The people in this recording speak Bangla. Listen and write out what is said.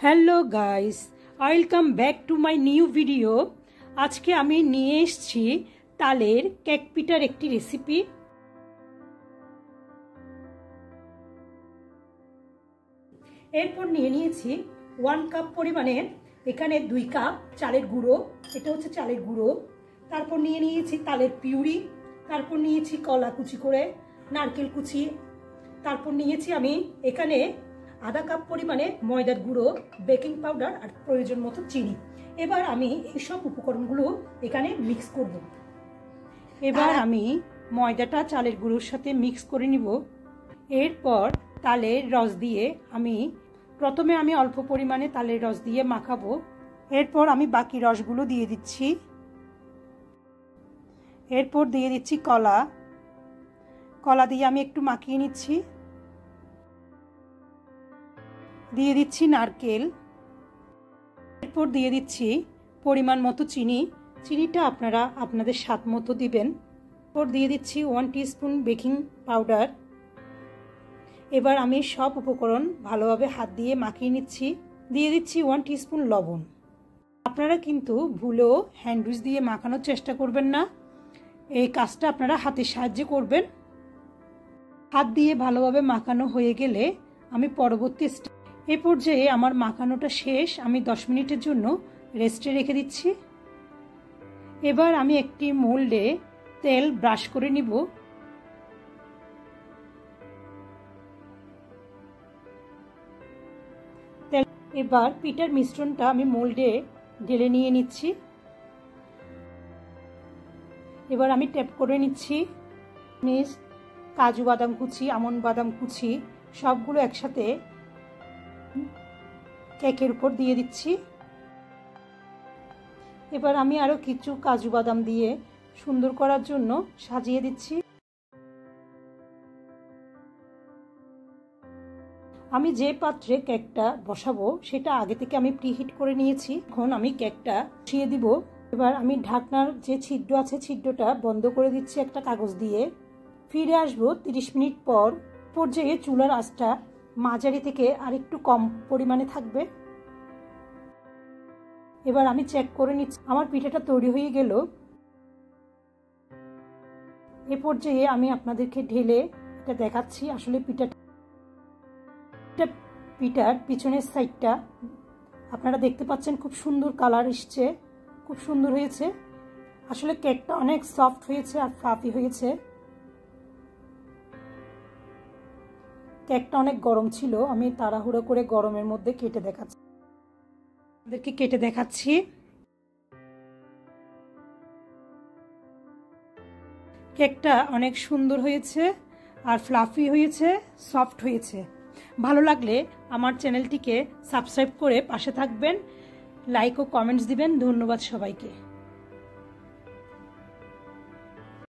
Hello guys, welcome back to my new video. আজকে আমি নিয়ে এসেছি তালের কেক পিঠার একটি রেসিপি। এরপর নিয়ে নিয়েছি 1 কাপ পরিমাণে, এখানে 2 কাপ চালের গুঁড়ো, এটা হচ্ছে চালের গুঁড়ো। তারপর নিয়ে নিয়েছি তালের পিউরি, তারপর নিয়েছি কলা কুচি করে, নারকেল কুচি, তারপর নিয়েছি আমি এখানে আধা কাপ পরিমাণে ময়দার গুঁড়ো, বেকিং পাউডার আর প্রয়োজন মতো চিনি। এবার আমি এইসব উপকরণগুলো এখানে মিক্স করব। এবার আমি ময়দাটা চালের গুঁড়োর সাথে মিক্স করে নিব। এরপর তালের রস দিয়ে প্রথমে আমি অল্প পরিমাণে তালের রস দিয়ে মাখাবো। এরপর আমি বাকি রসগুলো দিয়ে দিচ্ছি। এরপর দিয়ে দিচ্ছি কলা দিয়ে আমি একটু মাখিয়ে নিচ্ছি। দিয়ে দিচ্ছি নারকেল। এরপর দিয়ে দিচ্ছি পরিমাণ মতো চিনি, চিনিটা আপনারা আপনাদের স্বাদ মতো দিবেন। এরপর দিয়ে দিচ্ছি 1 টিস্পুন বেকিং পাউডার। এবার আমি সব উপকরণ ভালোভাবে হাত দিয়ে মাখিয়ে নিচ্ছি। দিয়ে দিচ্ছি 1 টিস্পুন লবণ। আপনারা কিন্তু ভুলেও হ্যান্ড উইচ দিয়ে মাখানোর চেষ্টা করবেন না, এই কাজটা আপনারা হাতের সাহায্যে করবেন। হাত দিয়ে ভালোভাবে মাখানো হয়ে গেলে আমি পরবর্তী এই পর্যায়ে আমার মাখানোটা শেষ, আমি 10 মিনিটের জন্য রেস্টে রেখে দিচ্ছি। এবার আমি একটি মোল্ডে তেল ব্রাশ করে নিব। এবার পিঠার মিশ্রণটা আমি মোল্ডে ঢেলে নিয়ে নিচ্ছি। এবার আমি ট্যাপ করে নিচ্ছি। কাজু বাদাম কুচি, আমন্ড বাদাম কুচি সবগুলো একসাথে কেকের উপর দিয়ে দিচ্ছি। এবার আমি আরো কিছু কাজু বাদাম দিয়ে সুন্দর করার জন্য সাজিয়ে দিচ্ছি। আমি যে পাত্রে কেকটা বসাবো সেটা আগে থেকে আমি প্রিহিট করে নিয়েছি। এখন আমি কেকটা বসিয়ে দিব। এবার আমি ঢাকনার যে ছিদ্র আছে ছিদ্রটা বন্ধ করে দিচ্ছি একটা কাগজ দিয়ে। ফিরে আসবো 30 মিনিট পর। পর্যায়ে চুলার আঁচটা মাঝারি থেকে আরেকটু কম পরিমাণে থাকবে। এবার আমি চেক করে নিচ্ছি আমার পিঠাটা তৈরি হয়ে গেল। এ পর্যায়ে আমি আপনাদেরকে ঢেলে এটা দেখাচ্ছি। আসলে পিঠার পিছনের সাইডটা আপনারা দেখতে পাচ্ছেন, খুব সুন্দর কালার এসছে, খুব সুন্দর হয়েছে। আসলে কেকটা অনেক সফট হয়েছে আর ফ্লাফি হয়েছে। কেকটা অনেক গরম ছিল, আমি তাড়াহুড়ো করে গরমের মধ্যে কেটে দেখাচ্ছি। কেকটা অনেক সুন্দর হয়েছে আর ফ্লাফি হয়েছে, সফট হয়েছে। ভালো লাগলে আমার চ্যানেলটিকে সাবস্ক্রাইব করে পাশে থাকবেন, লাইক ও কমেন্টস দিবেন। ধন্যবাদ সবাইকে।